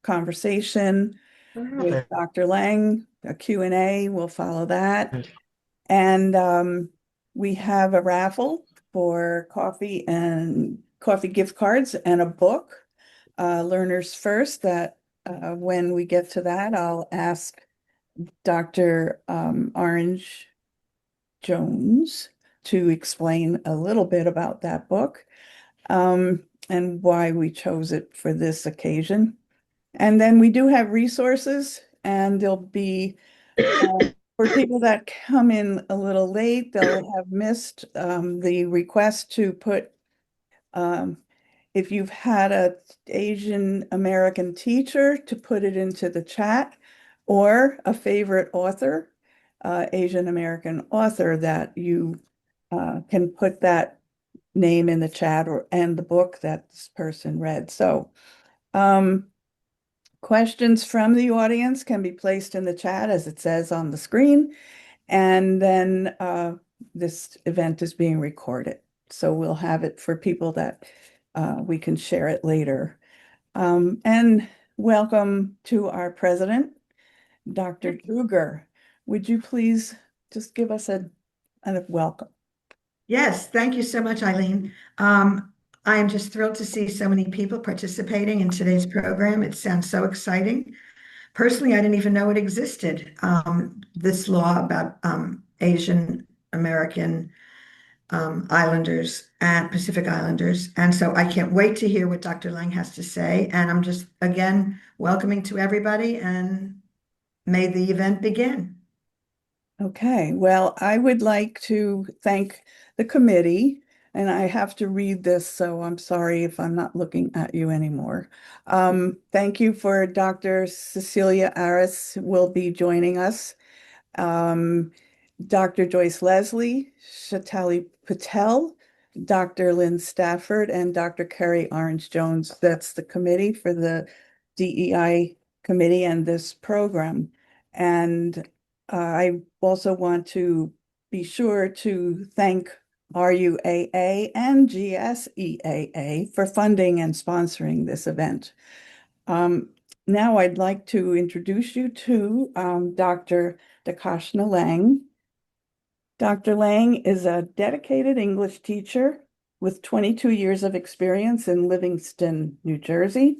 conversation with Okay. Dr. Lang. A Q&A will follow that. And we have a raffle for coffee gift cards and a book. Learners first, that when we get to that, I'll ask Dr. Orange Jones to explain a little bit about that book, and why we chose it for this occasion. And then we do have resources, and there'll be for people that come in a little late, they'll have missed the request to put, um, if you've had a Asian American teacher, to put it into the chat, or a favorite author, Asian American author, that you can put that name in the chat, or and the book that this person read. So um, questions from the audience can be placed in the chat as it says on the screen. And then this event is being recorded. So we'll have it for people that we can share it later. And welcome to our president, Dr. Druger. Would you please just give us a welcome? Yes, thank you so much, Eileen. I am just thrilled to see so many people participating in today's program. It sounds so exciting. Personally, I didn't even know it existed, this law about Asian American Islanders and Pacific Islanders. And so I can't wait to hear what Dr. Lang has to say. And I'm just, again, welcoming to everybody, and may the event begin. Okay, well, I would like to thank the committee, and I have to read this, so I'm sorry if I'm not looking at you anymore. Thank you for Dr. Cecilia Aris will be joining us. Um, Dr. Joyce Leslie, Shatali Patel, Dr. Lynn Stafford, and Dr. Kerry Orange Jones. That's the committee for the DEI committee and this program. And I also want to be sure to thank RUAA and GSEAA for funding and sponsoring this event. Um, Now I'd like to introduce you to Dr. Dakashana Lang. Dr. Lang is a dedicated English teacher with 22 years of experience in Livingston, New Jersey.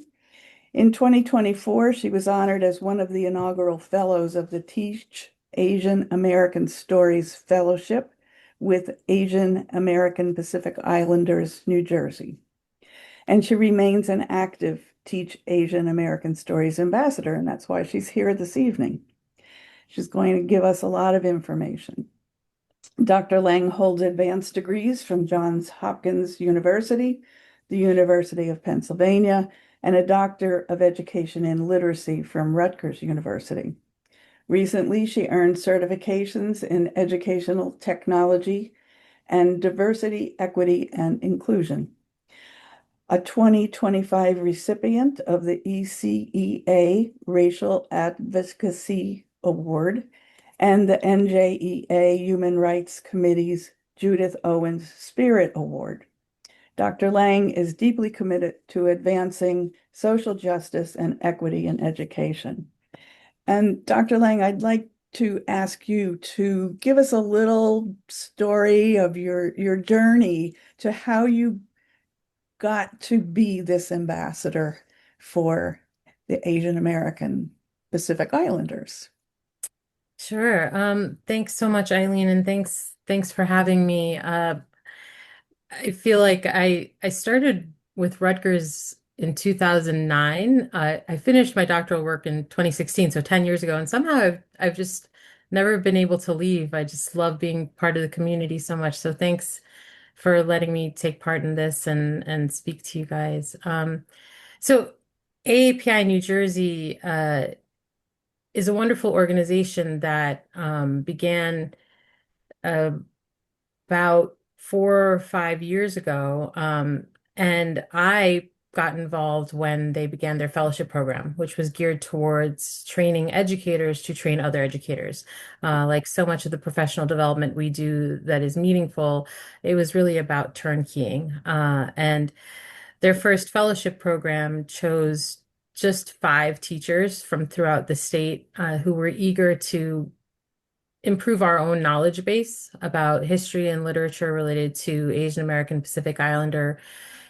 In 2024, she was honored as one of the inaugural fellows of the Teach Asian American Stories Fellowship with Asian American Pacific Islanders, New Jersey. And she remains an active Teach Asian American Stories ambassador, and that's why she's here this evening. She's going to give us a lot of information. Dr. Lang holds advanced degrees from Johns Hopkins University, the University of Pennsylvania, and a Doctor of Education in Literacy from Rutgers University. Recently, she earned certifications in educational technology and diversity, equity, and inclusion. A 2025 recipient of the ECEA Racial Advocacy Award and the NJEA Human Rights Committee's Judith Owens Spirit Award. Dr. Lang is deeply committed to advancing social justice and equity in education. And Dr. Lang, I'd like to ask you to give us a little story of your journey to how you got to be this ambassador for the Asian American Pacific Islanders. Sure. Thanks so much, Eileen, and thanks for having me. I feel like I started with Rutgers in 2009. I finished my doctoral work in 2016, so 10 years ago, and somehow I've just never been able to leave. I just love being part of the community so much. So thanks for letting me take part in this and speak to you guys. So AAPI New Jersey is a wonderful organization that began uh, about 4 or 5 years ago. And I got involved when they began their fellowship program, which was geared towards training educators to train other educators. Like so much of the professional development we do that is meaningful, it was really about turnkeying. And Their first fellowship program chose just 5 teachers from throughout the state who were eager to improve our own knowledge base about history and literature related to Asian American Pacific Islander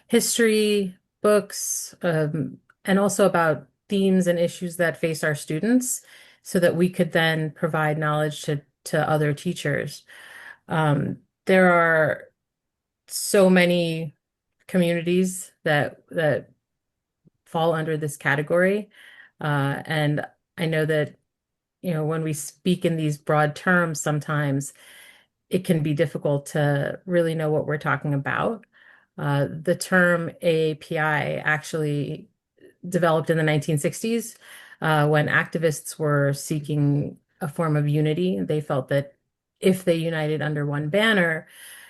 history, books, and also about themes and issues that face our students so that we could then provide knowledge to other teachers. There are so many communities that fall under this category. And I know that, when we speak in these broad terms, sometimes it can be difficult to really know what we're talking about. The term AAPI actually developed in the 1960s when activists were seeking a form of unity. They felt that if they united under one banner,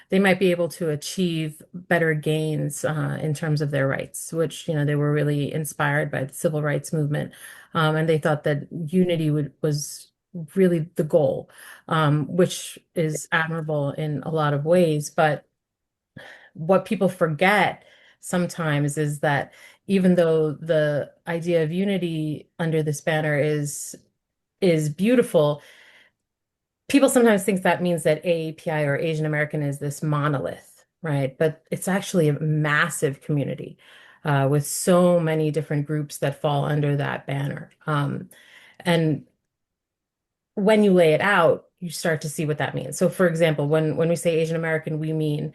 they might be able to achieve better gains in terms of their rights, which, they were really inspired by the civil rights movement. And they thought that unity was really the goal, which is admirable in a lot of ways. But what people forget sometimes is that even though the idea of unity under this banner is beautiful, people sometimes think that means that AAPI or Asian American is this monolith, right? But it's actually a massive community with so many different groups that fall under that banner. And when you lay it out, you start to see what that means. So, for example, when we say Asian American, we mean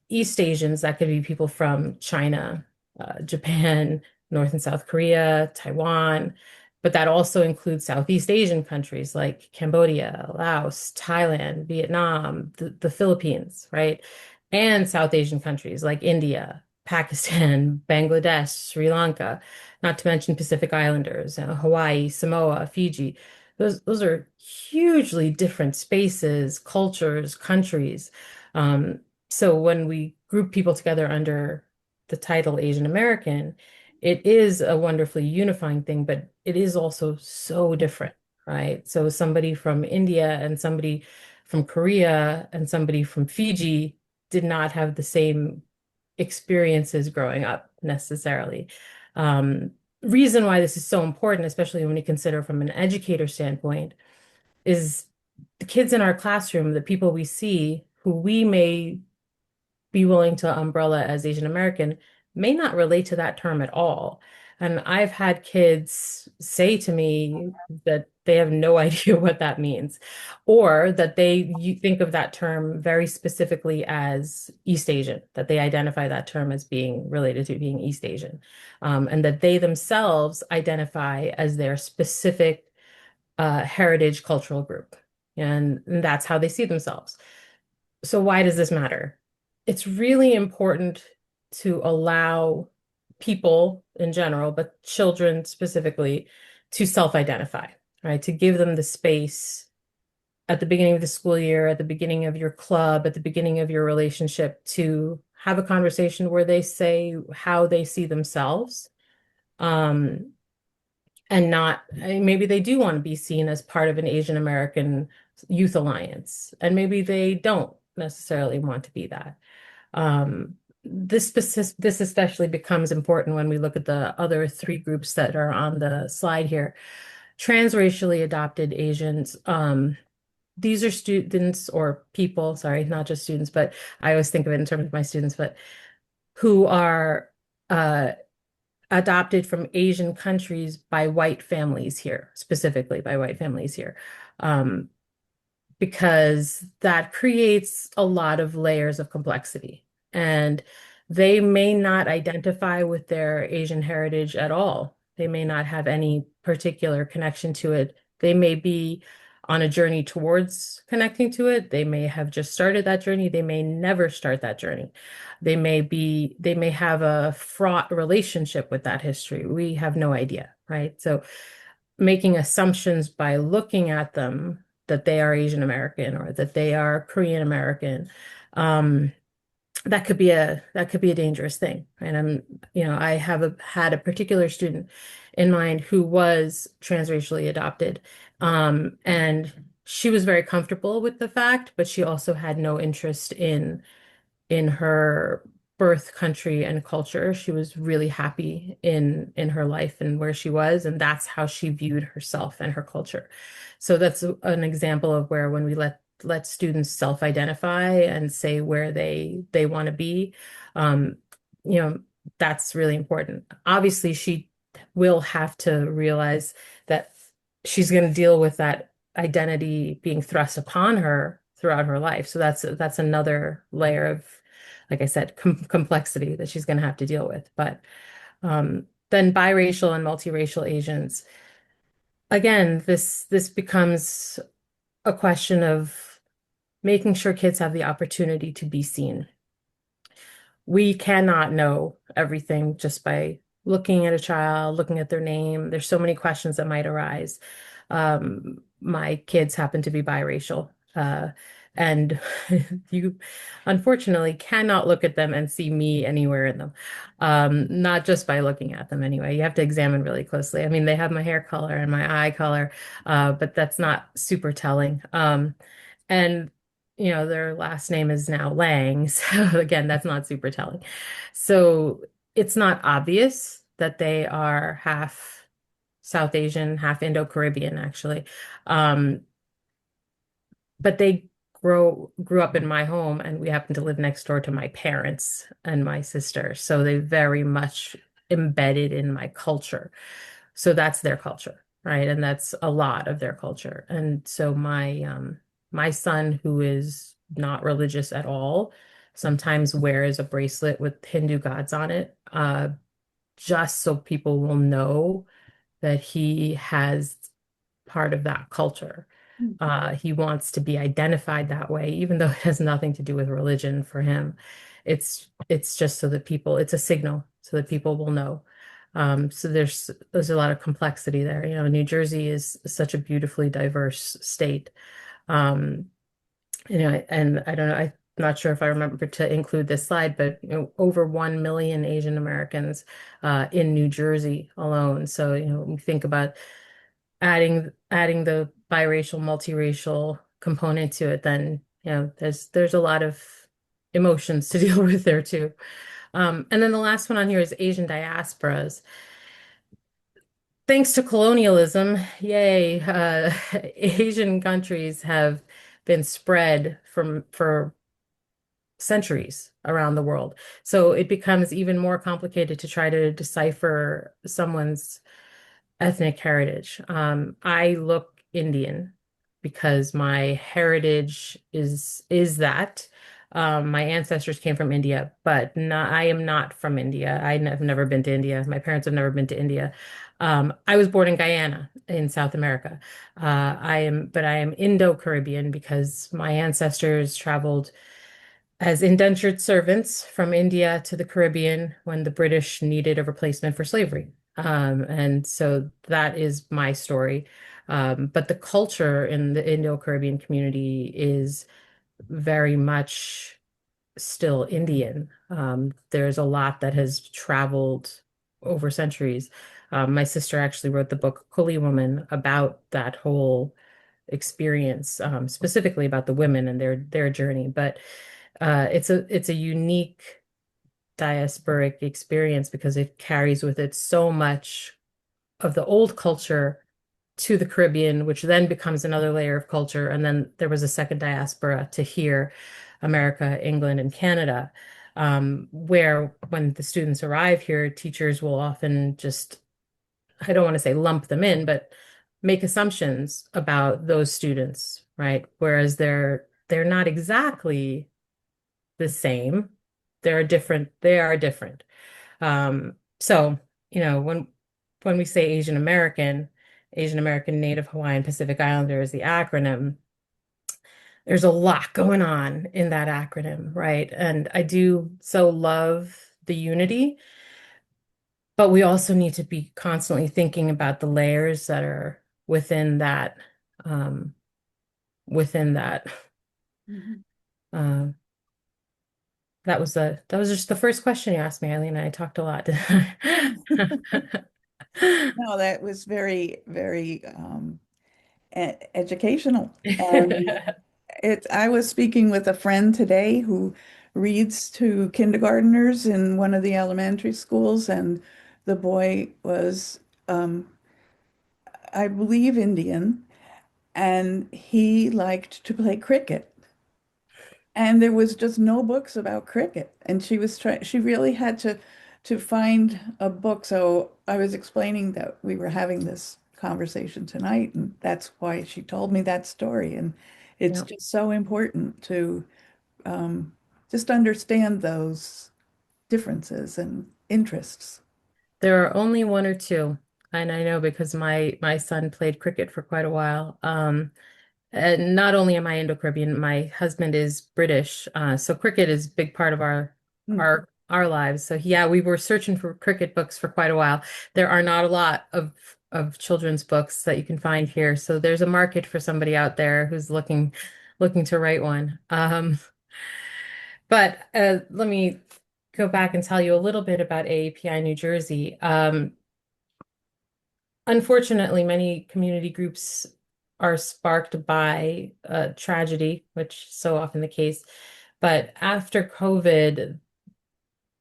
East Asians. That could be people from China, Japan, North and South Korea, Taiwan, but that also includes Southeast Asian countries like Cambodia, Laos, Thailand, Vietnam, the Philippines, right? And South Asian countries like India, Pakistan, Bangladesh, Sri Lanka, not to mention Pacific Islanders, Hawaii, Samoa, Fiji. Those are hugely different spaces, cultures, countries. Um, so when we group people together under the title Asian American, it is a wonderfully unifying thing, but it is also so different, right? So somebody from India and somebody from Korea and somebody from Fiji did not have the same experiences growing up necessarily. Um, Reason why this is so important, especially when you consider from an educator standpoint, is the kids in our classroom, the people we see who we may be willing to umbrella as Asian American may not relate to that term at all. And I've had kids say to me that they have no idea what that means, or that you think of that term very specifically as East Asian, that they identify that term as being related to being East Asian, and that they themselves identify as their specific heritage cultural group. And that's how they see themselves. So why does this matter? It's really important to allow people in general, but children specifically, to self-identify, right? To give them the space at the beginning of the school year, at the beginning of your club, at the beginning of your relationship to have a conversation where they say how they see themselves. Um, and not maybe they do want to be seen as part of an Asian American Youth Alliance, and maybe they don't necessarily want to be that. This especially becomes important when we look at the other 3 groups that are on the slide here. Transracially adopted Asians. These are students or people, sorry, not just students, but I always think of it in terms of my students, but who are uh, adopted from Asian countries by white families here, specifically by white families here, um, because that creates a lot of layers of complexity. And they may not identify with their Asian heritage at all. They may not have any particular connection to it. They may be on a journey towards connecting to it. They may have just started that journey. They may never start that journey. They may have a fraught relationship with that history. We have no idea, right? So making assumptions by looking at them that they are Asian American or that they are Korean American, that could be a dangerous thing. And I have had a particular student in mind who was transracially adopted, and she was very comfortable with the fact, but she also had no interest in her birth country and culture. She was really happy in her life and where she was, and that's how she viewed herself and her culture. So that's an example of where when we let students self-identify and say where they want to be, um, you know, that's really important. Obviously, she will have to realize that she's going to deal with that identity being thrust upon her throughout her life. So that's another layer of, like I said, complexity that she's going to have to deal with. But then biracial and multiracial Asians, again, this becomes a question of making sure kids have the opportunity to be seen. We cannot know everything just by looking at a child, looking at their name. There's so many questions that might arise. My kids happen to be biracial, and you unfortunately cannot look at them and see me anywhere in them. Not just by looking at them anyway. You have to examine really closely. I mean, they have my hair color and my eye color, but that's not super telling. And their last name is now Lang. So again, that's not super telling. So it's not obvious that they are half South Asian, half Indo-Caribbean, actually. Um, but they grew up in my home, and we happen to live next door to my parents and my sister. So they very much embedded in my culture. So that's their culture, right? And that's a lot of their culture. And so my son, who is not religious at all, sometimes wears a bracelet with Hindu gods on it, just so people will know that he has part of that culture. He wants to be identified that way, even though it has nothing to do with religion for him. It's just so that it's a signal so that people will know. So there's a lot of complexity there. New Jersey is such a beautifully diverse state. Um, and I don't know, I'm not sure if I remember to include this slide, but over 1 million Asian Americans in New Jersey alone. So, we think about adding the biracial, multiracial component to it, then there's a lot of emotions to deal with there too. And then the last one on here is Asian diasporas. Thanks to colonialism, yay, Asian countries have been spread for centuries around the world. So it becomes even more complicated to try to decipher someone's ethnic heritage. I look Indian because my heritage is that. My ancestors came from India, but I am not from India. Have never been to India. My parents have never been to India. I was born in Guyana in South America. But I am Indo-Caribbean because my ancestors traveled as indentured servants from India to the Caribbean when the British needed a replacement for slavery. And so that is my story. But the culture in the Indo-Caribbean community is very much still Indian. There's a lot that has traveled over centuries. My sister actually wrote the book Coolie Woman about that whole experience, specifically about the women and their journey. But it's a unique diasporic experience because it carries with it so much of the old culture to the Caribbean, which then becomes another layer of culture. And then there was a second diaspora to here, America, England, and Canada, where when the students arrive here, teachers will often just, I don't want to say lump them in, but make assumptions about those students, right? Whereas they're not exactly the same. They are different. So, when we say Asian American Native Hawaiian Pacific Islander is the acronym, there's a lot going on in that acronym, right? And I do so love the unity, but we also need to be constantly thinking about the layers that are um, within that. Mhm. Um, that was just the first question you asked me, Eileen. I talked a lot. No, that was very, very educational. And I was speaking with a friend today who reads to kindergartners in one of the elementary schools, and the boy was, um, I believe, Indian, and he liked to play cricket. And there was just no books about cricket. And she really had to find a book. So I was explaining that we were having this conversation tonight, and that's why she told me that story. And it's Yeah. just so important to um, just understand those differences and interests. There are only one or two, and I know because my son played cricket for quite a while. And not only am I Indo-Caribbean, my husband is British, so cricket is a big part of Mm. our lives. So yeah, we were searching for cricket books for quite a while. There are not a lot of children's books that you can find here, so there's a market for somebody out there who's looking to write one. But let me go back and tell you a little bit about AAPI New Jersey. Unfortunately, many community groups are sparked by tragedy, which is so often the case. But after COVID,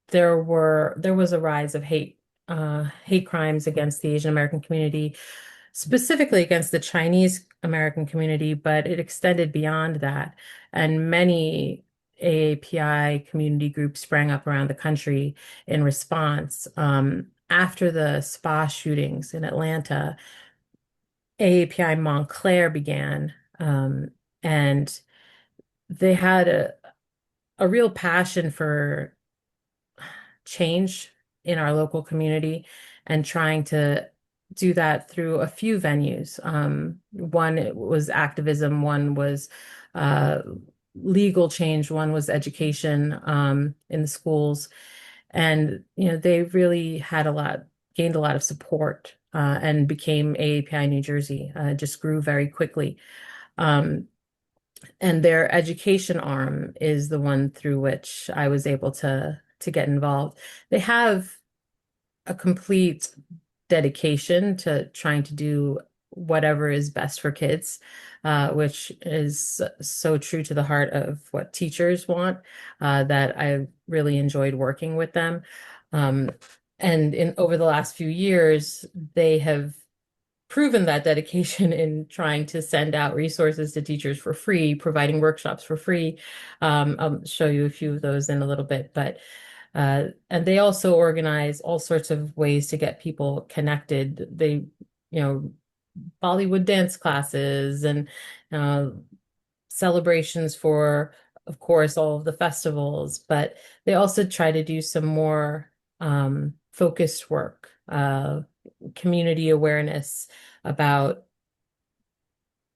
there was a rise of hate crimes against the Asian American community, specifically against the Chinese American community, but it extended beyond that. And many AAPI community groups sprang up around the country in response. After the spa shootings in Atlanta, AAPI Montclair began, and they had a real passion for change in our local community and trying to do that through a few venues. One was activism, one was uh, legal change, one was education in the schools. And, they really gained a lot of support and became AAPI New Jersey, just grew very quickly. Um, and their education arm is the one through which I was able to get involved. They have a complete dedication to trying to do whatever is best for kids, which is so true to the heart of what teachers want, that I really enjoyed working with them. Um, and in over the last few years, they have proven that dedication in trying to send out resources to teachers for free, providing workshops for free. I'll show you a few of those in a little bit, but and they also organize all sorts of ways to get people connected. They, you know, Bollywood dance classes and uh, celebrations for, of course, all of the festivals, but they also try to do some more focused work, community awareness about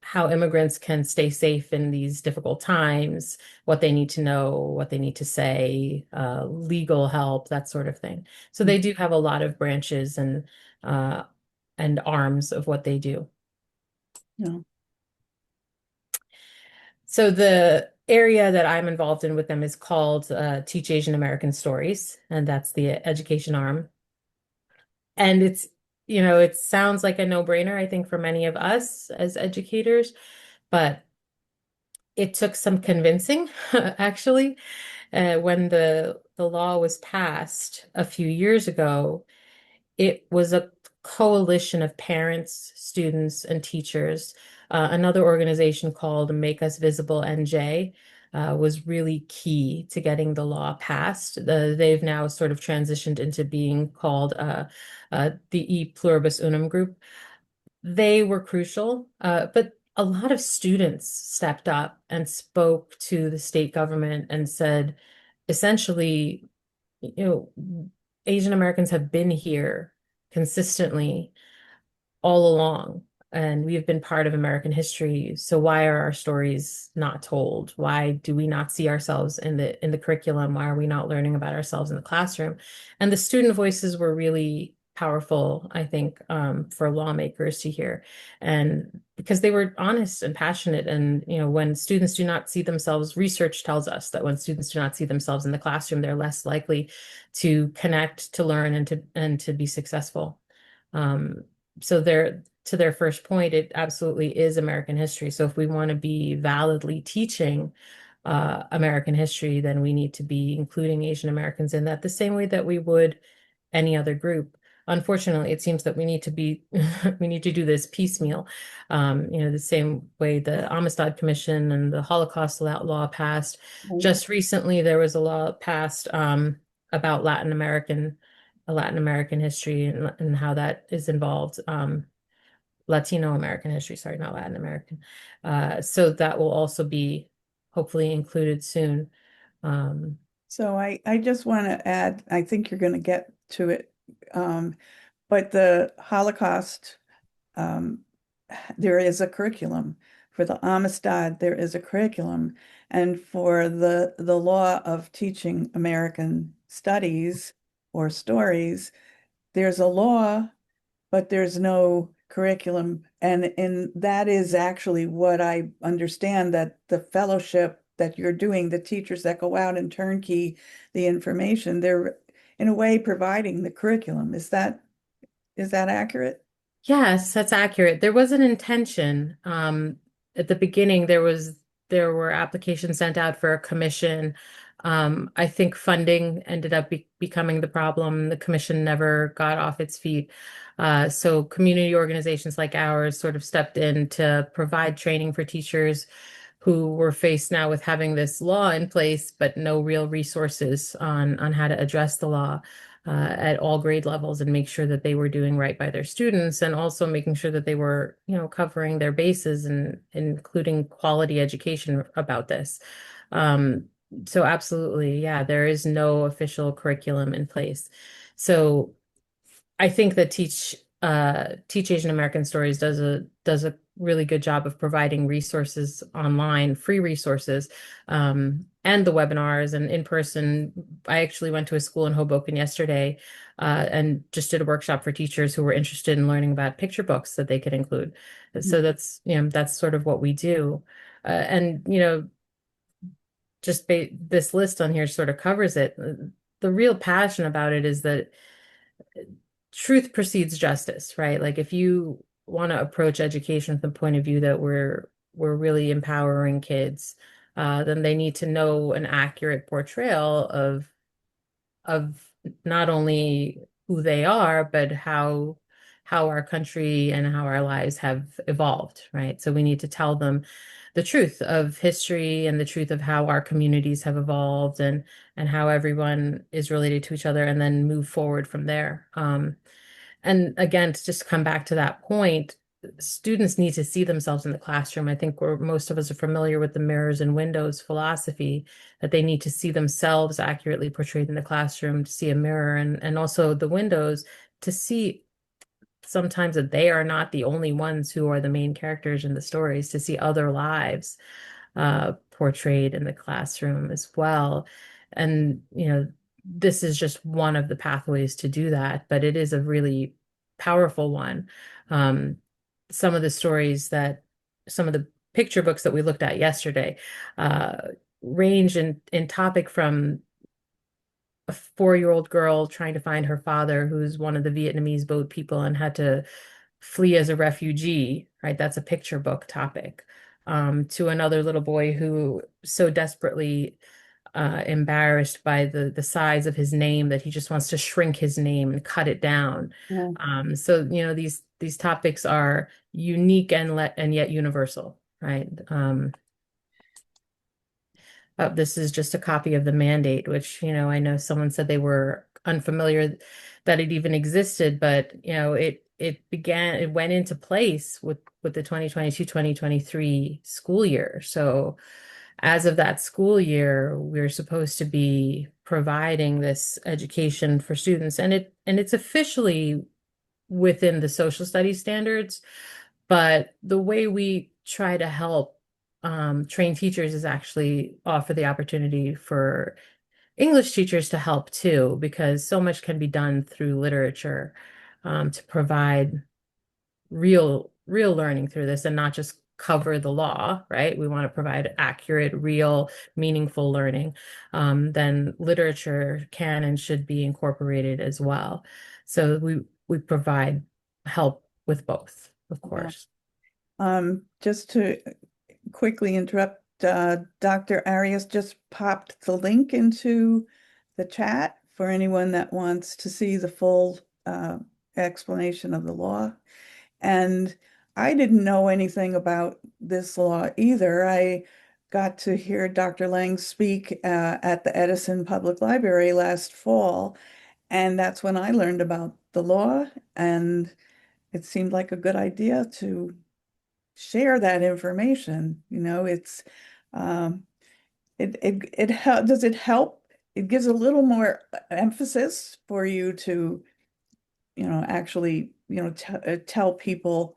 how immigrants can stay safe in these difficult times, what they need to know, what they need to say, legal help, that sort of thing. So they do have a lot of branches uh, and arms of what they do. Yeah. So the area that I'm involved in with them is called Teach Asian American Stories, and that's the education arm. And it sounds like a no-brainer, I think, for many of us as educators, but it took some convincing, actually. When the law was passed a few years ago, it was a coalition of parents, students, and teachers. Another organization called Make Us Visible NJ was really key to getting the law passed. They've now sort of transitioned into being called the E Pluribus Unum Group. They were crucial, but a lot of students stepped up and spoke to the state government and said, essentially, Asian Americans have been here consistently all along, and we've been part of American history. So why are our stories not told? Why do we not see ourselves in the curriculum? Why are we not learning about ourselves in the classroom? And the student voices were really powerful, I think, for lawmakers to hear, and because they were honest and passionate. And when students do not see themselves, research tells us that when students do not see themselves in the classroom, they're less likely to connect, to learn, and to be successful. Um, so to their first point, it absolutely is American history. So if we want to be validly teaching American history, then we need to be including Asian Americans in that the same way that we would any other group. Unfortunately, it seems that we need to be we need to do this piecemeal. The same way the Amistad Commission and the Holocaust law passed. Just recently, there was a law passed about Latin American history and how that is involved. Latino American history, sorry, not Latin American. So that will also be hopefully included soon. Um, So I just want to add, I think you're going to get to it, um, but the Holocaust, um, there is a curriculum. For the Amistad, there is a curriculum. And for the law of teaching American studies or stories, there's a law, but there's no curriculum. And that is actually what I understand, that the fellowship that you're doing, the teachers that go out and turnkey the information, they're in a way providing the curriculum. Is that accurate? Yes, that's accurate. There was an intention. At the beginning, there were applications sent out for a commission. I think funding ended up becoming the problem. The commission never got off its feet. So community organizations like ours sort of stepped in to provide training for teachers who were faced now with having this law in place, but no real resources on how to address the law at all grade levels and make sure that they were doing right by their students and also making sure that they were, covering their bases and including quality education about this. Um, so absolutely, yeah, there is no official curriculum in place. So I think that Teach Asian American Stories does a really good job of providing resources online, free resources, and the webinars and in person. I actually went to a school in Hoboken yesterday, and just did a workshop for teachers who were interested in learning about picture books that they could include. So that's sort of what we do. And just this list on here sort of covers it. The real passion about it is that truth precedes justice, right? Like if you want to approach education from the point of view that we're really empowering kids, then they need to know an accurate portrayal of not only who they are, but how our country and how our lives have evolved, right? So we need to tell them the truth of history and the truth of how our communities have evolved and how everyone is related to each other, and then move forward from there. And again, to just come back to that point, students need to see themselves in the classroom. I think most of us are familiar with the mirrors and windows philosophy, that they need to see themselves accurately portrayed in the classroom, to see a mirror and also the windows to see sometimes that they are not the only ones who are the main characters in the stories, to see other lives portrayed in the classroom as well. And, this is just one of the pathways to do that, but it is a really powerful one. Um, some of the stories some of the picture books that we looked at yesterday, uh, range in topic from a 4-year-old girl trying to find her father, who's one of the Vietnamese boat people and had to flee as a refugee, right? That's a picture book topic. To another little boy who so desperately embarrassed by the size of his name that he just wants to shrink his name and cut it down. Yeah. So these topics are unique and yet universal, right? This is just a copy of the mandate, which, I know someone said they were unfamiliar that it even existed, but it went into place with the 2022-2023 school year. So as of that school year, we're supposed to be providing this education for students, and it's officially within the social studies standards, but the way we try to help train teachers is actually offer the opportunity for English teachers to help too, because so much can be done through literature to provide real learning through this and not just cover the law, right? We want to provide accurate, real, meaningful learning. Then literature can and should be incorporated as well. So we provide help with both, of Yeah. course. Just to quickly interrupt Dr. Arias just popped the link into the chat for anyone that wants to see the full explanation of the law. And I didn't know anything about this law either. I got to hear Dr. Lang speak at the Edison Public Library last fall, and that's when I learned about the law, and it seemed like a good idea to share that information. It's um, does it help? It gives a little more emphasis for you to, actually, tell people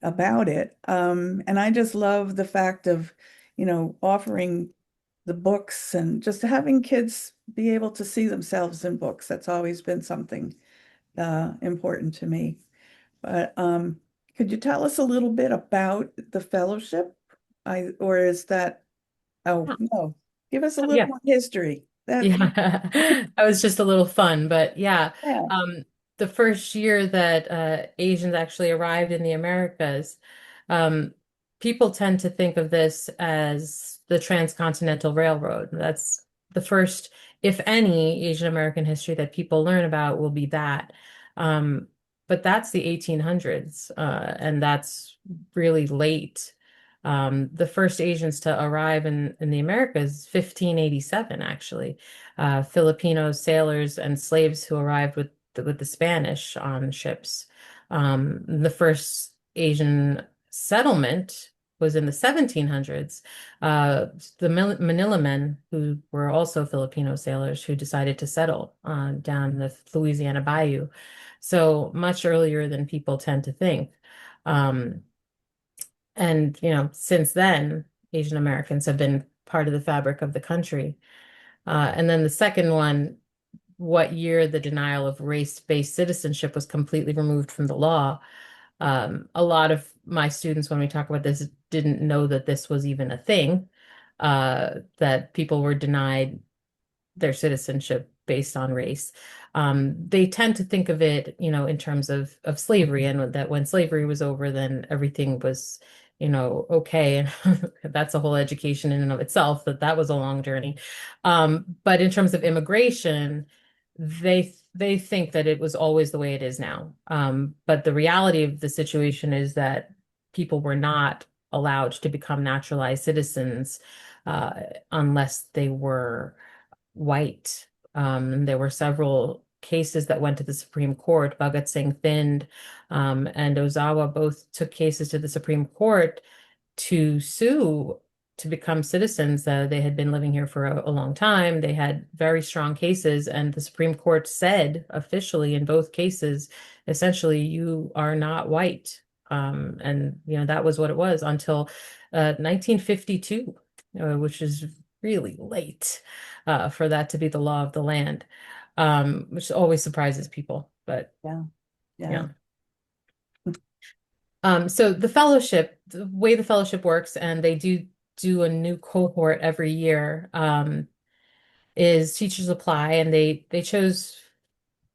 about it. And I just love the fact of, offering the books and just having kids be able to see themselves in books. That's always been something important to me. But could you tell us a little bit about the fellowship? Or is that, oh, no, give us a little Yeah. more history. That, Yeah, that was just a little fun, but yeah, yeah, um, the first year that Asians actually arrived in the Americas, um, people tend to think of this as the Transcontinental Railroad. That's the first, if any, Asian American history that people learn about will be that. Um, but that's the 1800s, and that's really late. The first Asians to arrive in the Americas, 1587, actually. Filipino sailors and slaves who arrived with the Spanish on ships. The first Asian settlement was in the 1700s. The Manila men, who were also Filipino sailors, who decided to settle down the Louisiana Bayou. So much earlier than people tend to think. Um, and, since then, Asian Americans have been part of the fabric of the country. And then the second one, what year the denial of race-based citizenship was completely removed from the law. A lot of my students, when we talk about this, didn't know that this was even a thing, that people were denied their citizenship based on race. They tend to think of it, in terms of slavery, and that when slavery was over, then everything was, okay. And that's a whole education in and of itself, that was a long journey. But in terms of immigration, they think that it was always the way it is now. But the reality of the situation is that people were not allowed to become naturalized citizens uh, unless they were white. There were several cases that went to the Supreme Court. Bhagat Singh Thind and Ozawa both took cases to the Supreme Court to sue to become citizens. They had been living here for a long time. They had very strong cases, and the Supreme Court said officially in both cases, essentially, you are not white. And that was what it was until 1952, which is really late for that to be the law of the land, which always surprises people. But yeah, yeah. yeah. So the way the fellowship works, and they do a new cohort every year, is teachers apply, and they chose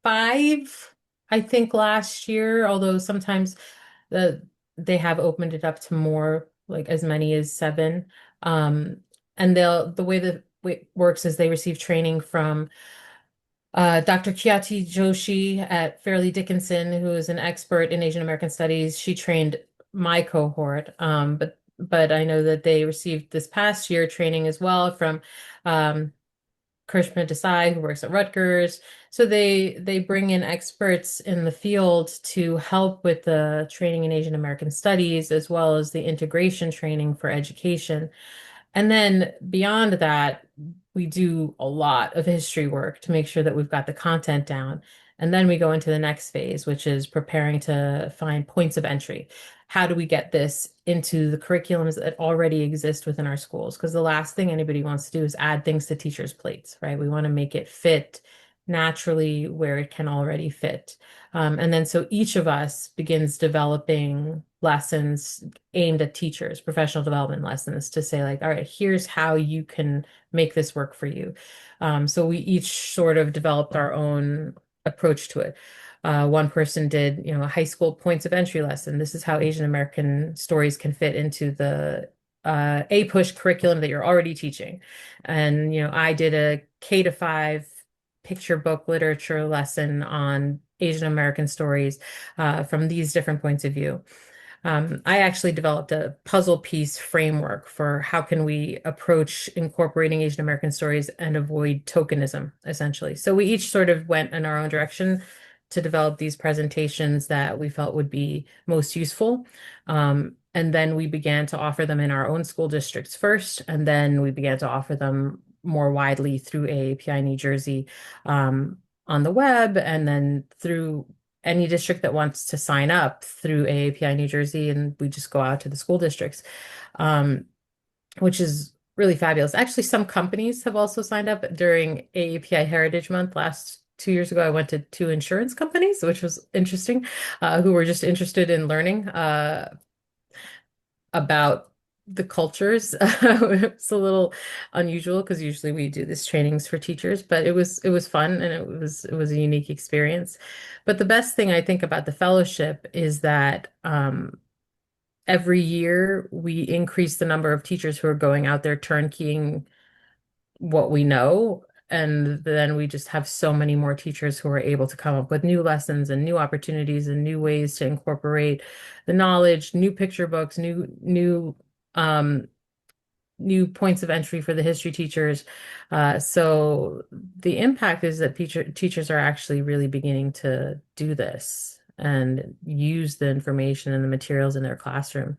five, I think, last year, although sometimes the they have opened it up to more, like as many as seven. Um, and the way that it works is they receive training from Dr. Khyati Joshi at Fairleigh Dickinson, who is an expert in Asian American studies. She trained my cohort, but I know that they received this past year training as well from um, Krishna Desai, who works at Rutgers. So they bring in experts in the field to help with the training in Asian American studies, as well as the integration training for education. And then beyond that, we do a lot of history work to make sure that we've got the content down. And then we go into the next phase, which is preparing to find points of entry. How do we get this into the curriculums that already exist within our schools? Because the last thing anybody wants to do is add things to teachers' plates, right? We want to make it fit naturally where it can already fit. And then so each of us begins developing lessons aimed at teachers, professional development lessons to say, like, all right, here's how you can make this work for you. So we each sort of developed our own approach to it. One person did, a high school points of entry lesson. This is how Asian American stories can fit into the a push curriculum that you're already teaching. And, I did a K-5 picture book literature lesson on Asian American stories from these different points of view. I actually developed a puzzle piece framework for how can we approach incorporating Asian American stories and avoid tokenism, essentially. So we each sort of went in our own direction to develop these presentations that we felt would be most useful. And then we began to offer them in our own school districts first, and then we began to offer them more widely through AAPI New Jersey on the web, and then through any district that wants to sign up through AAPI New Jersey, and we just go out to the school districts, um, which is really fabulous. Actually, some companies have also signed up during AAPI Heritage Month. Last 2 years ago, I went to two insurance companies, which was interesting, who were just interested in learning about the cultures. It's a little unusual because usually we do these trainings for teachers, but it was fun, and it was a unique experience. But the best thing I think about the fellowship is that every year we increase the number of teachers who are going out there turnkeying what we know. And then we just have so many more teachers who are able to come up with new lessons and new opportunities and new ways to incorporate the knowledge, new picture books, um, new points of entry for the history teachers. So the impact is that teachers are actually really beginning to do this and use the information and the materials in their classroom.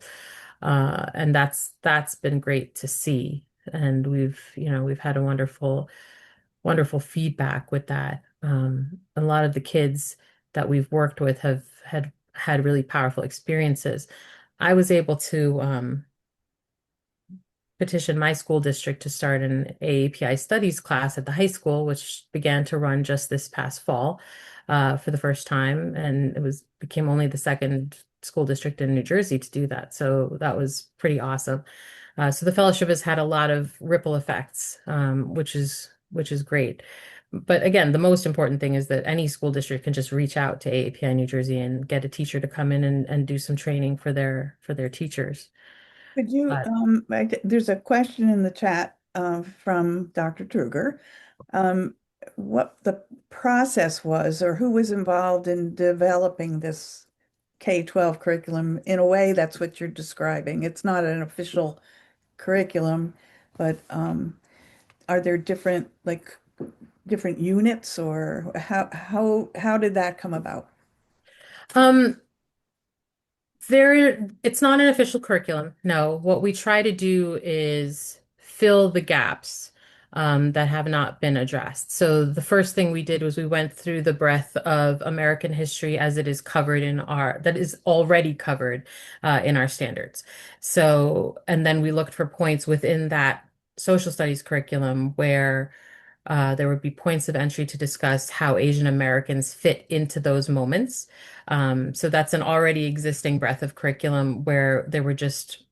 And that's been great to see. And we've had a wonderful feedback with that. A lot of the kids that we've worked with have had really powerful experiences. I was able to petition my school district to start an AAPI studies class at the high school, which began to run just this past fall for the first time, and became only the second school district in New Jersey to do that. So that was pretty awesome. So the fellowship has had a lot of ripple effects, which is great. But again, the most important thing is that any school district can just reach out to AAPI New Jersey and get a teacher to come in and do some training for their teachers. Could you, Uh, there's a question in the chat from Dr. Truger. Um, what the process was or who was involved in developing this K-12 curriculum. In a way, that's what you're describing. It's not an official curriculum, but are there different units, or how did that come about? um, it's not an official curriculum. No, what we try to do is fill the gaps that have not been addressed. So the first thing we did was we went through the breadth of American history as it is covered that is already covered in our standards. So, and then we looked for points within that social studies curriculum where there would be points of entry to discuss how Asian Americans fit into those moments. So that's an already existing breadth of curriculum where there were just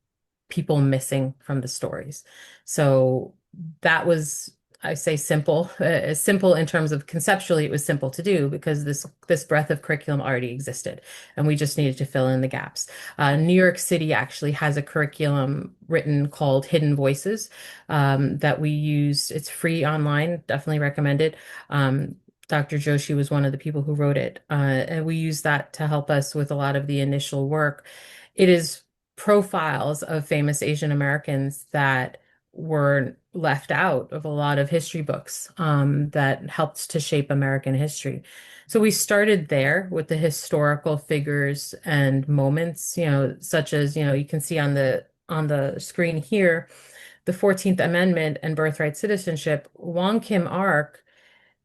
people missing from the stories. So that was, I say, simple. Simple in terms of conceptually, it was simple to do because this breadth of curriculum already existed, and we just needed to fill in the gaps. New York City actually has a curriculum written called Hidden Voices that we use. It's free online, definitely recommended. Dr. Joshi was one of the people who wrote it, and we use that to help us with a lot of the initial work. It is profiles of famous Asian Americans that were left out of a lot of history books that helped to shape American history. So we started there with the historical figures and moments, such as, you can see on the screen here, the 14th Amendment and birthright citizenship. Wong Kim Ark,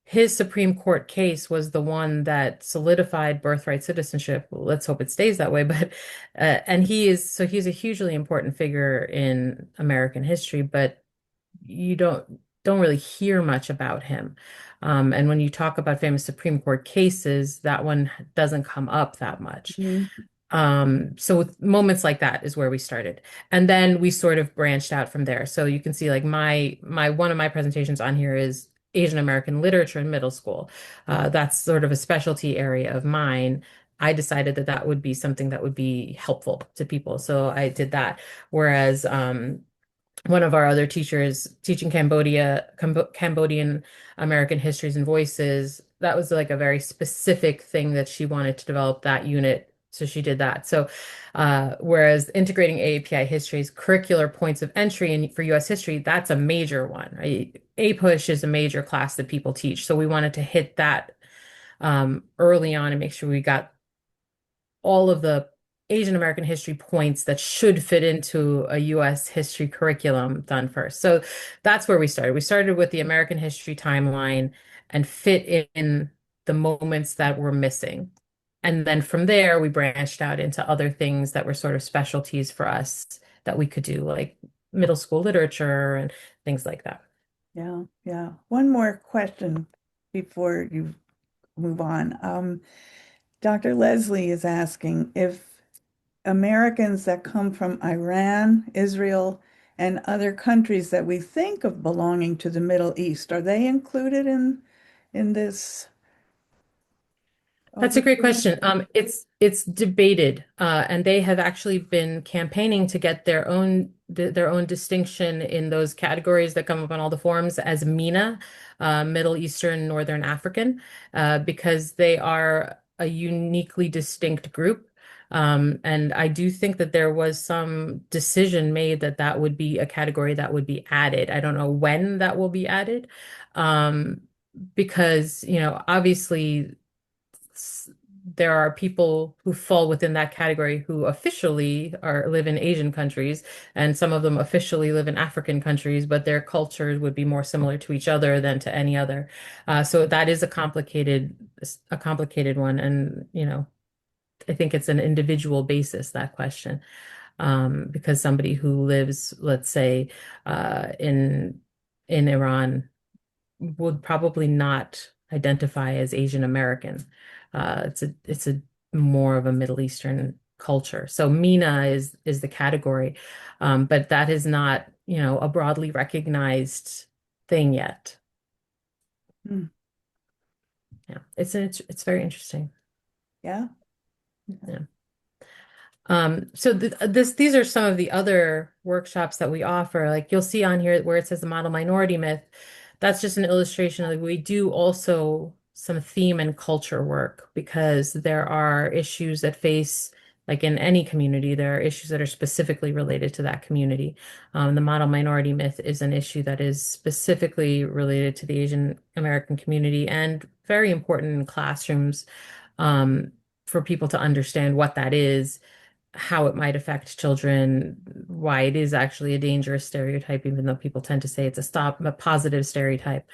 his Supreme Court case was the one that solidified birthright citizenship. Let's hope it stays that way. But and he's a hugely important figure in American history, but you don't really hear much about him. And when you talk about famous Supreme Court cases, that one doesn't come up that much. Mhm. So with moments like that is where we started. And then we sort of branched out from there. So you can see like my one of my presentations on here is Asian American literature in middle school. That's sort of a specialty area of mine. I decided that that would be something that would be helpful to people. So I did that. Whereas one of our other teachers teaching Cambodian American histories and voices, that was like a very specific thing that she wanted to develop that unit. So she did that. So, whereas integrating AAPI histories, curricular points of entry for US history, that's a major one, right? APUSH is a major class that people teach. So we wanted to hit that early on and make sure we got all of the Asian American history points that should fit into a US history curriculum done first. So that's where we started. We started with the American history timeline and fit in the moments that were missing. And then from there, we branched out into other things that were sort of specialties for us that we could do, like middle school literature and things like that. Yeah, yeah. One more question before you move on. Dr. Leslie is asking if Americans that come from Iran, Israel, and other countries that we think of belonging to the Middle East, are they included in this That's a great overview? question. It's debated, and they have actually been campaigning to get their own distinction in those categories that come up on all the forums as MENA, Middle Eastern, Northern African, because they are a uniquely distinct group. And I do think that there was some decision made that that would be a category that would be added. I don't know when that will be added, um, because, obviously there are people who fall within that category who officially live in Asian countries, and some of them officially live in African countries, but their cultures would be more similar to each other than to any other. So that is a complicated one, and I think it's an individual basis, that question, because somebody who lives, let's say, in Iran would probably not identify as Asian American. It's a more of a Middle Eastern culture. So MENA is the category, but that is not, a broadly recognized thing yet. Hmm. Yeah, it's very interesting. Yeah. Yeah. So these are some of the other workshops that we offer. Like you'll see on here where it says the model minority myth. That's just an illustration of we do also some theme and culture work because there are issues that face, like in any community, there are issues that are specifically related to that community. The model minority myth is an issue that is specifically related to the Asian American community and very important in classrooms, for people to understand what that is, how it might affect children, why it is actually a dangerous stereotype, even though people tend to say it's a positive stereotype.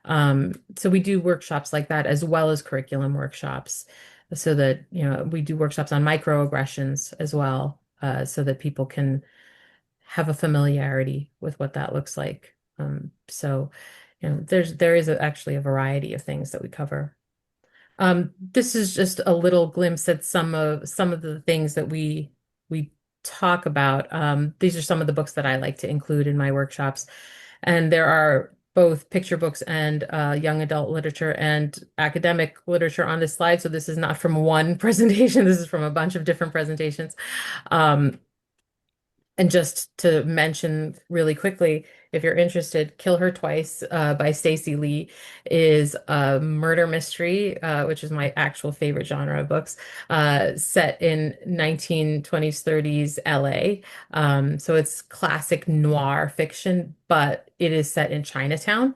So we do workshops like that as well as curriculum workshops, so that, we do workshops on microaggressions as well, so that people can have a familiarity with what that looks like. So, there is actually a variety of things that we cover. This is just a little glimpse at some of the things that we talk about. These are some of the books that I like to include in my workshops, and there are both picture books and young adult literature and academic literature on this slide. So this is not from one presentation. This is from a bunch of different presentations. Um, and just to mention really quickly, if you're interested, Kill Her Twice by Stacey Lee is a murder mystery, which is my actual favorite genre of books, set in 1920s, 30s LA. So it's classic noir fiction, but it is set in Chinatown.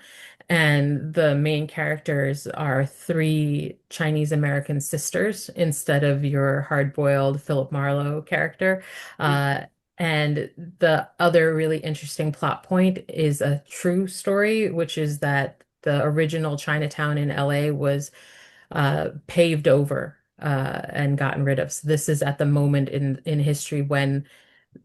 And the main characters are three Chinese American sisters instead of your hard-boiled Philip Marlowe character. Uh, and the other really interesting plot point is a true story, which is that the original Chinatown in LA was paved over and gotten rid of. So this is at the moment in history when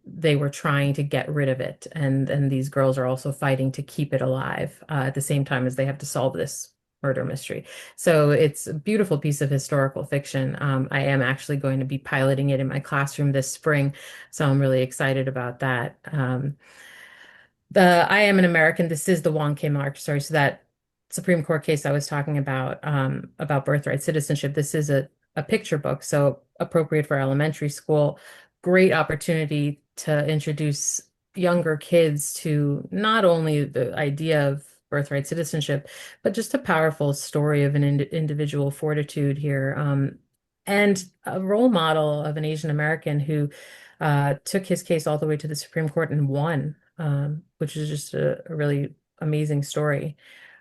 they were trying to get rid of it, and these girls are also fighting to keep it alive at the same time as they have to solve this murder mystery. So it's a beautiful piece of historical fiction. I am actually going to be piloting it in my classroom this spring, so I'm really excited about that. The I Am an American, this is the Wong Kim Ark story. So that Supreme Court case I was talking about birthright citizenship, this is a picture book, so appropriate for elementary school. Great opportunity to introduce younger kids to not only the idea of birthright citizenship, but just a powerful story of an individual fortitude here. And a role model of an Asian American who took his case all the way to the Supreme Court and won, which is just a really amazing story.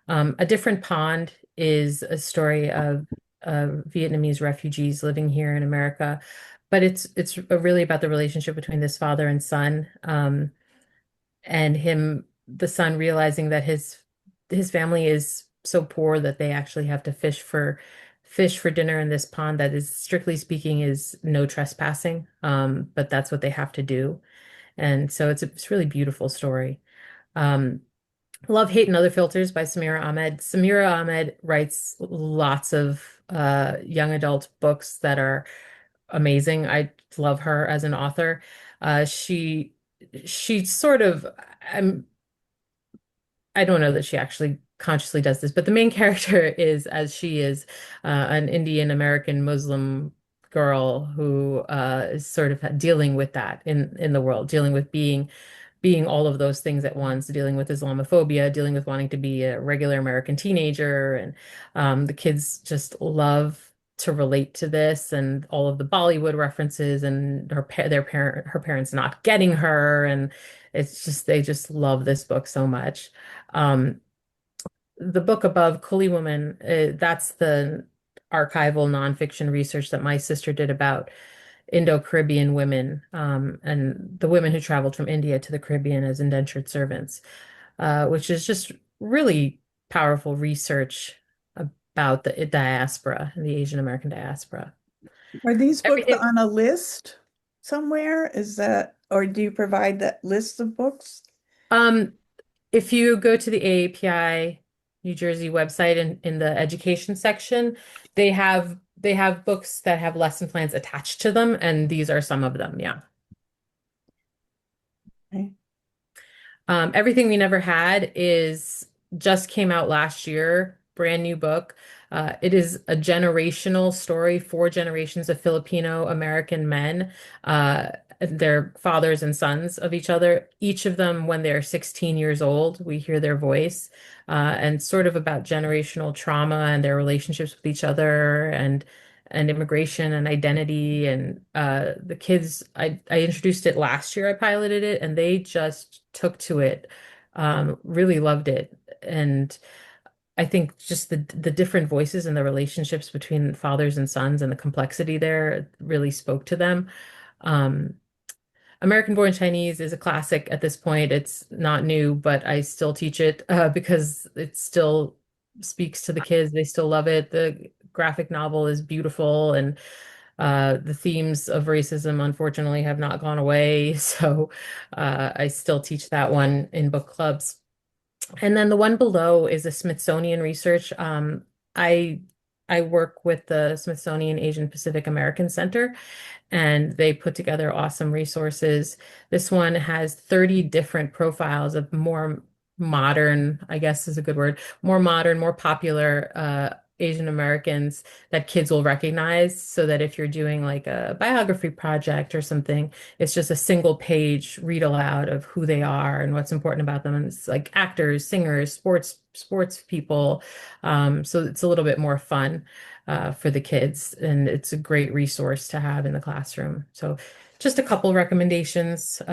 A Different Pond is a story of Vietnamese refugees living here in America, but it's really about the relationship between this father and son, and the son realizing that his family is so poor that they actually have to fish for dinner in this pond that is strictly speaking is no trespassing, but that's what they have to do, and so it's a really beautiful story. Um, Love, Hate, and Other Filters by Samira Ahmed. Samira Ahmed writes lots of young adult books that are amazing. I love her as an author. She sort of I'm I don't know that she actually consciously does this, but the main character is, as she is, an Indian American Muslim girl who is sort of dealing with that in the world, dealing with being all of those things at once, dealing with Islamophobia, dealing with wanting to be a regular American teenager. And the kids just love to relate to this and all of the Bollywood references and her parents not getting her. And it's just, they just love this book so much. Um, the book above, Coolie Woman, that's the archival nonfiction research that my sister did about Indo-Caribbean women, and the women who traveled from India to the Caribbean as indentured servants, which is just really powerful research about the diaspora, the Asian American diaspora. Are these books Everything. on a list somewhere? Is that, or do you provide that list of books? Um, if you go to the AAPI New Jersey website in the education section, they have books that have lesson plans attached to them, and these are some of them. Yeah. Okay. Everything We Never Had is just came out last year, brand new book. It is a generational story, four generations of Filipino American men. They're fathers and sons of each other. Each of them, when they're 16 years old, we hear their voice, and sort of about generational trauma and their relationships with each other and immigration and identity. And the kids, I introduced it last year. I piloted it, and they just took to it, really loved it. And I think just the different voices and the relationships between fathers and sons and the complexity there really spoke to them. Um, American Born Chinese is a classic at this point. It's not new, but I still teach it because it still speaks to the kids. They still love it. The graphic novel is beautiful, and the themes of racism, unfortunately, have not gone away. So I still teach that one in book clubs. And then the one below is a Smithsonian research. I I work with the Smithsonian Asian Pacific American Center, and they put together awesome resources. This one has 30 different profiles of more modern, I guess is a good word, more modern, more popular Asian Americans that kids will recognize, so that if you're doing like a biography project or something, it's just a single page read aloud of who they are and what's important about them. And it's like actors, singers, sports people. So it's a little bit more fun for the kids, and it's a great resource to have in the classroom. So just a couple recommendations.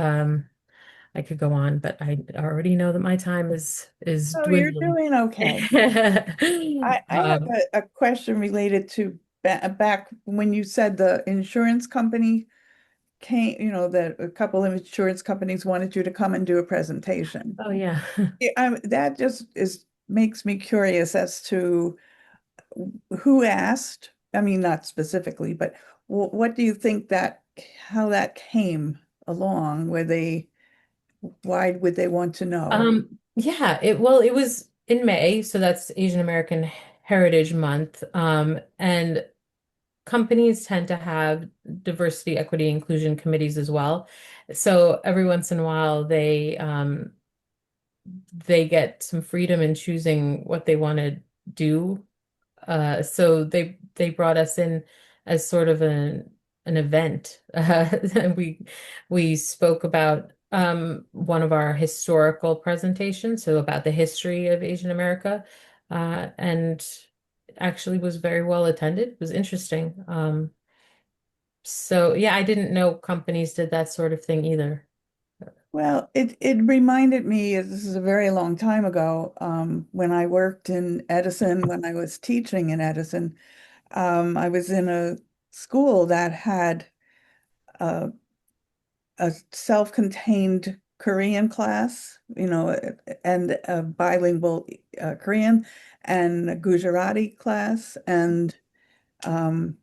I could go on, but I already know that my time is Oh, you're dwindling. doing okay. I have Um, a question related to back when you said the insurance company came, that a couple of insurance companies wanted you to come and do a presentation. oh yeah. Yeah, that just makes me curious as to who asked. I mean, not specifically, but what do you think how that came along? Why would they want to know? Yeah, it was in May, so that's Asian American Heritage Month. And companies tend to have diversity, equity, inclusion committees as well. So every once in a while they get some freedom in choosing what they want to do. So they brought us in as sort of an event. We spoke about one of our historical presentations, so about the history of Asian America, and actually was very well attended. It was interesting. So yeah, I didn't know companies did that sort of thing either. Well, it reminded me, this is a very long time ago, when I worked in Edison, when I was teaching in Edison, I was in a school that had a, a self-contained Korean class, and a bilingual Korean and a Gujarati class um,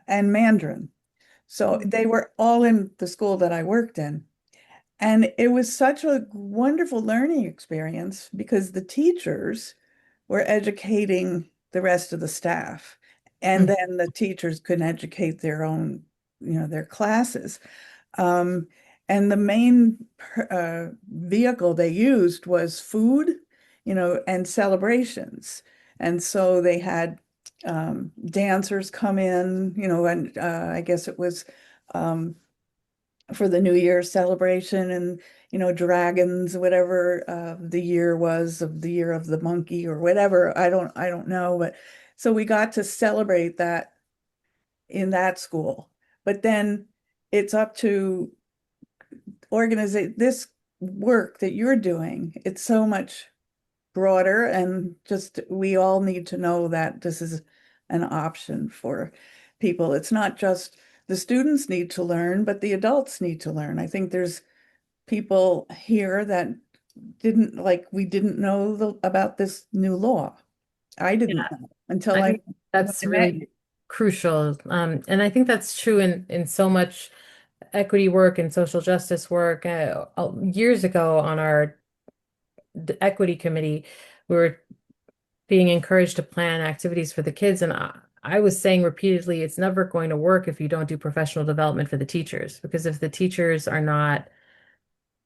and Mandarin. So they were all in the school that I worked in. And it was such a wonderful learning experience because the teachers were educating the rest of the staff. And Mm. then the teachers could educate their own, their classes. Um, and the main vehicle they used was food, and celebrations. And so they had dancers come in, and I guess it was um, for the New Year celebration and, dragons, whatever the year was of the year of the monkey or whatever. I don't know. But so we got to celebrate that in that school. But then it's up to organize this work that you're doing. It's so much broader, and just we all need to know that this is an option for people. It's not just the students need to learn, but the adults need to learn. I think there's people here that we didn't know about this new law. I didn't know until I I think when that's I met you. really crucial. And I think that's true in so much equity work and social justice work. Years ago on our equity committee, we were being encouraged to plan activities for the kids. And I was saying repeatedly, it's never going to work if you don't do professional development for the teachers, because if the teachers are not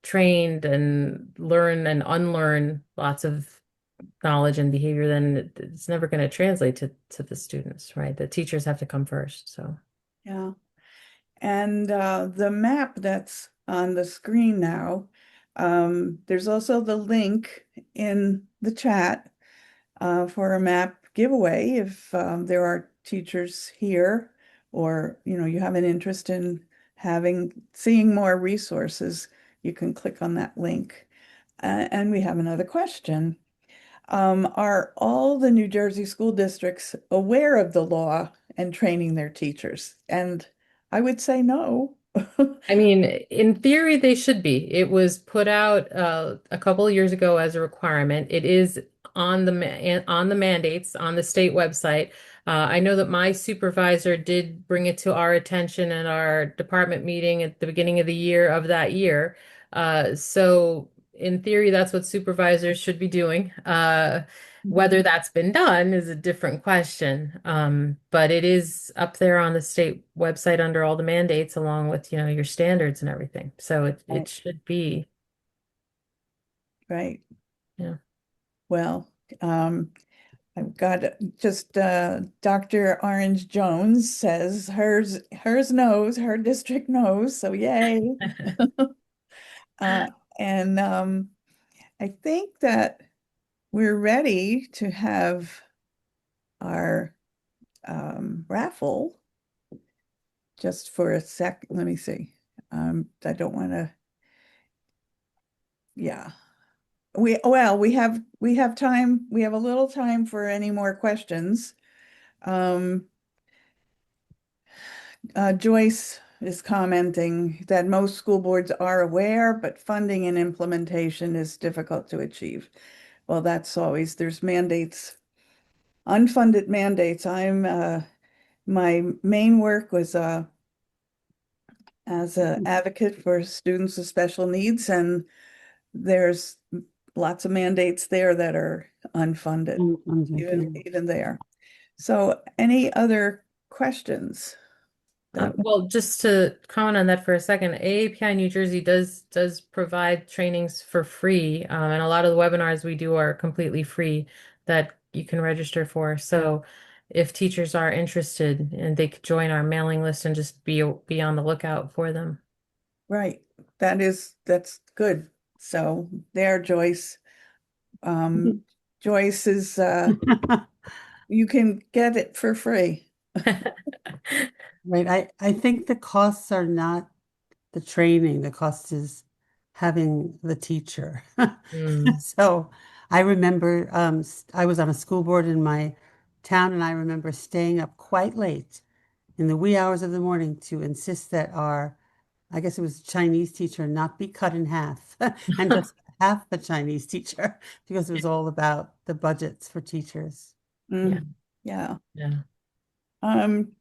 trained and learn and unlearn lots of knowledge and behavior, then it's never going to translate to the students, right? The teachers have to come first. So, Yeah. And the map that's on the screen now, there's also the link in the chat for a map giveaway if there are teachers here, or you have an interest in seeing more resources, you can click on that link. And we have another question. Are all the New Jersey school districts aware of the law and training their teachers? And I would say no. I mean, in theory, they should be. It was put out a couple of years ago as a requirement. It is on the mandates on the state website. I know that my supervisor did bring it to our attention at our department meeting at the beginning of the year of that year. So in theory, that's what supervisors should be doing. Whether that's been done is a different question. But it is up there on the state website under all the mandates, along with, your standards and everything. So it Right, should be, right. yeah. Well, I've got just Dr. Orange Jones says hers knows, her district knows, so yay. Uh, and I think that we're ready to have our raffle just for a sec. Let me see. I don't want to, yeah. We have time. We have a little time for any more questions. Um, Joyce is commenting that most school boards are aware, but funding and implementation is difficult to achieve. Well, there's mandates, unfunded mandates. My main work was as an advocate for students with special needs, and there's lots of mandates there that are unfunded, even there. So any other questions that Well, just to comment on that for a second, AAPI New Jersey does provide trainings for free, and a lot of the webinars we do are completely free that you can register for. So if teachers are interested and they could join our mailing list and just be on the lookout for them. Right. That's good. So there, Joyce. Um, Joyce is you can get it for free. Right. I think the costs are not the training. The cost is having the teacher. Mm, So I remember I was on a school board in my town, and I remember staying up quite late in the wee hours of the morning to insist that our, I guess it was Chinese teacher, not be cut in half and just half the Chinese teacher because it was all about the budgets for teachers. yeah, Mm, yeah. yeah. Um,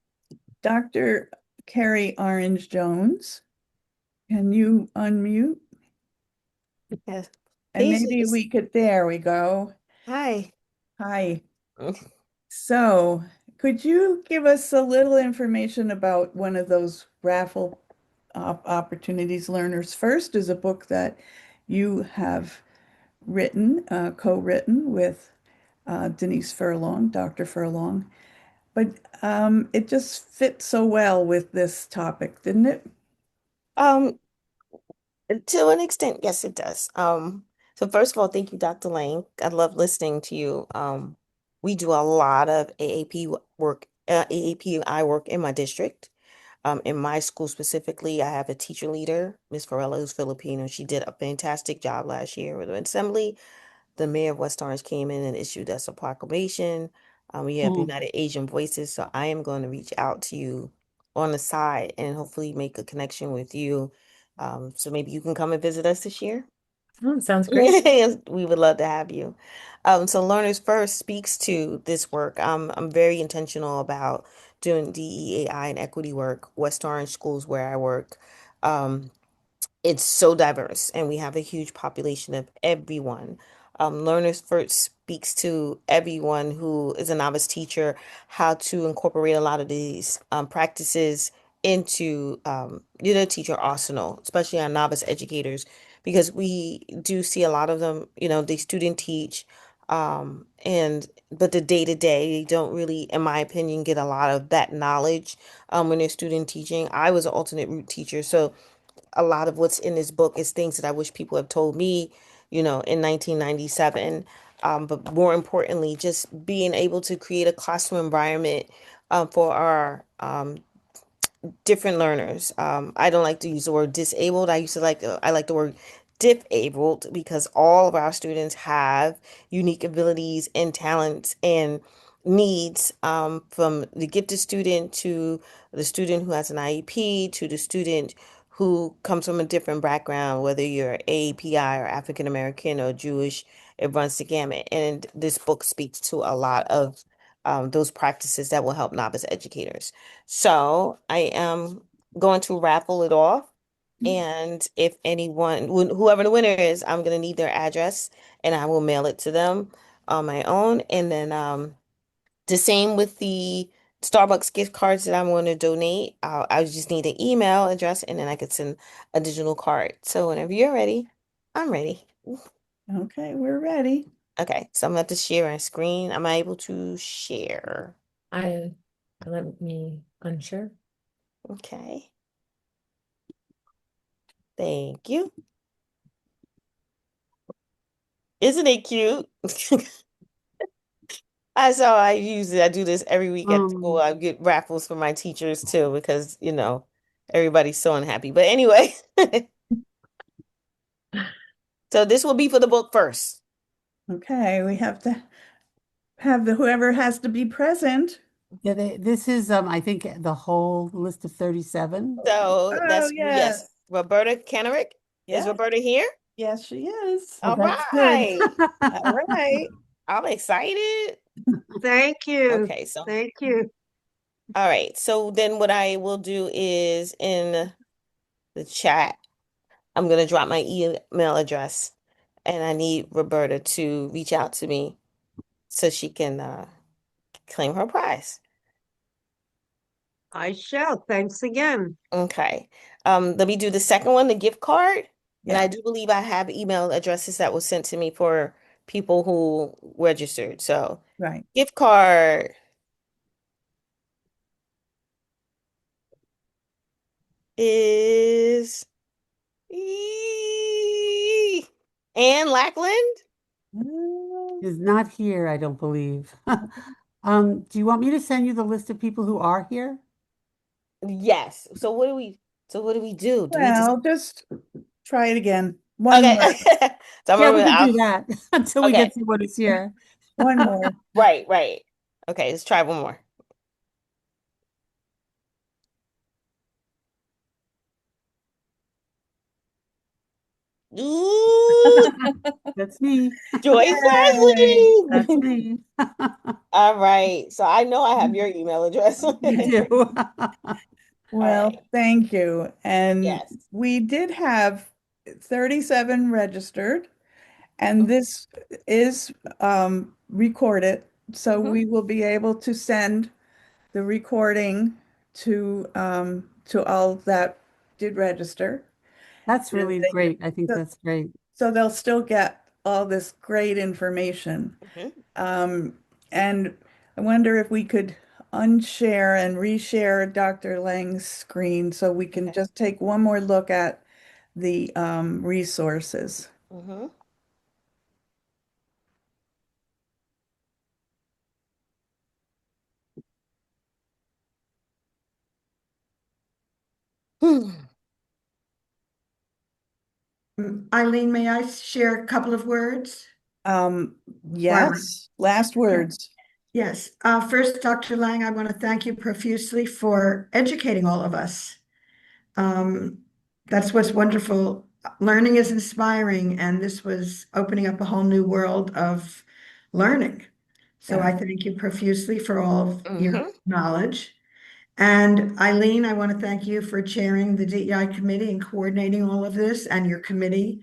Dr. Carrie Orange Jones, can you unmute? Yes. And Please maybe use. we could, there we go. Hi. Hi. So, could you give us a little information about one of those raffle opportunities? Learners First is a book that you have written, co-written with Denise Furlong, Dr. Furlong. But it just fits so well with this topic, didn't it? Um, to an extent, yes, it does. So first of all, thank you, Dr. Lang. I love listening to you. We do a lot of AAP work, AAPI work in my district. In my school specifically, I have a teacher leader, Miss Farella, who's Filipino. She did a fantastic job last year with the assembly. The mayor of West Orange came in and issued us a proclamation. We have Mm. United Asian Voices, so I am going to reach out to you on the side and hopefully make a connection with you. So maybe you can come and visit us this year. Oh, sounds great. Yes, we would love to have you. So Learners First speaks to this work. I'm very intentional about doing DEAI and equity work. West Orange schools where I work. Um, it's so diverse and we have a huge population of everyone. Learners First speaks to everyone who is a novice teacher how to incorporate a lot of these practices into teacher arsenal, especially our novice educators, because we do see a lot of them, they student teach, and but the day to day, they don't really, in my opinion, get a lot of that knowledge when they're student teaching. I was an alternate route teacher, so a lot of what's in this book is things that I wish people have told me, in 1997. But more importantly, just being able to create a classroom environment for our different learners. I don't like to use the word disabled. I like the word disabled because all of our students have unique abilities and talents and needs, from the gifted student to the student who has an IEP to the student who comes from a different background, whether you're AAPI or African American or Jewish, it runs the gamut. And this book speaks to a lot of those practices that will help novice educators. So I am going to raffle it off. And if anyone, whoever the winner is, I'm going to need their address and I will mail it to them on my own. And then the same with the Starbucks gift cards that I'm going to donate. I just need an email address and then I could send a digital card. So whenever you're ready, I'm ready. Okay, we're ready. Okay, so I'm going to have to share a screen. Am I able to share? I Let me unshare. Okay, thank you. Isn't it cute? I do this every week at school. Um, I get raffles for my teachers too because, everybody's so unhappy. But anyway, so this will be for the book first. Okay, we have to have the whoever has to be present. yeah, this is I think the whole list of 37. So Oh, that's, yes. yes, Roberta Kenerick. Is Yeah, Roberta here? yes, she is. Oh, All that's good. right. All right. I'm excited. Thank you. Okay, so Thank you. all right. So then what I will do is in the chat, I'm gonna drop my email address and I need Roberta to reach out to me so she can claim her prize. I shall. Thanks again. Okay. Let me do the second one, the gift card. And I Yeah, do believe I have email addresses that was sent to me for people who registered. So right. gift card. is Anne Lackland. Is not here, I don't believe. Do you want me to send you the list of people who are here? Yes. So what do we do? Do we just Well, just try it again. One okay? more. So I'm Yeah, we gonna can do that until we okay. get someone who's here. One more. Right, right. Okay, let's try one more. Ooh, That's me. Joyce Yay. That's Leslie. me. All right. So I know I have your email address. All You do. Well, right. thank you. And Yes. we did have 37 registered, and this is recorded, so Mm-hmm. we will be able to send the recording to all that did register. That's And really great. I think so, that's great. so they'll still get all this great information. Mm-hmm. And I wonder if we could unshare and reshare Dr. Lang's screen so we can Okay. just take one more look at the resources. Mm-hmm. Eileen, may I share a couple of words? Um, Or, yes, last yeah, words. yes. First, Dr. Lang, I want to thank you profusely for educating all of us. Um, that's what's wonderful. Learning is inspiring, and this was opening up a whole new world of learning. So Yeah. I thank you profusely for all of your Mm-hmm. knowledge. And Eileen, I want to thank you for chairing the DEI committee and coordinating all of this, and your committee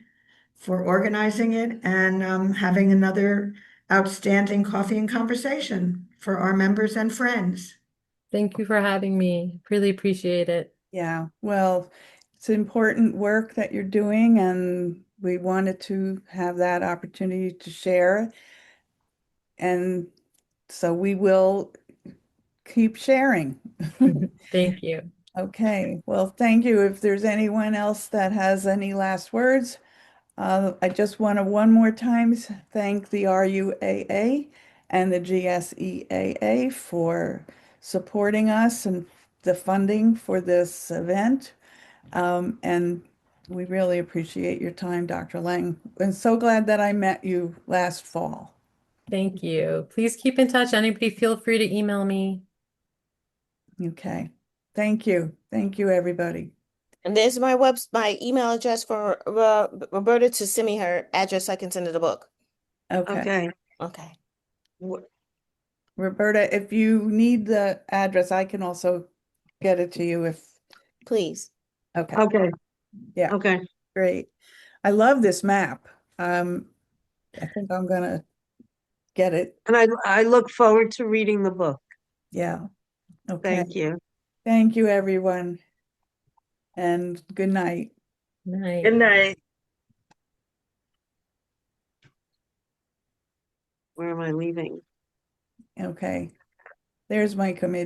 for organizing it and having another outstanding coffee and conversation for our members and friends. Thank you for having me. Really appreciate it. Yeah. Well, it's important work that you're doing, and we wanted to have that opportunity to share. And so we will keep sharing. Thank you. Okay, well, thank you. If there's anyone else that has any last words, I just want to one more time thank the RUAA and the GSEAA for supporting us and the funding for this event. And we really appreciate your time, Dr. Lang. I'm so glad that I met you last fall. Thank you. Please keep in touch. Anybody feel free to email me. Okay, thank you. Thank you, everybody. And there's my email address for Roberta to send me her address so I can send her the book. Okay. Okay. Okay. W- Roberta, if you need the address, I can also get it to you if, Please. okay, Okay. yeah, Okay. great. I love this map. Um, I think I'm gonna get it. And I look forward to reading the book. Yeah, okay. Thank you. Thank you, everyone, and good night. Night. Good night. Where am I leaving? Okay, there's my committee.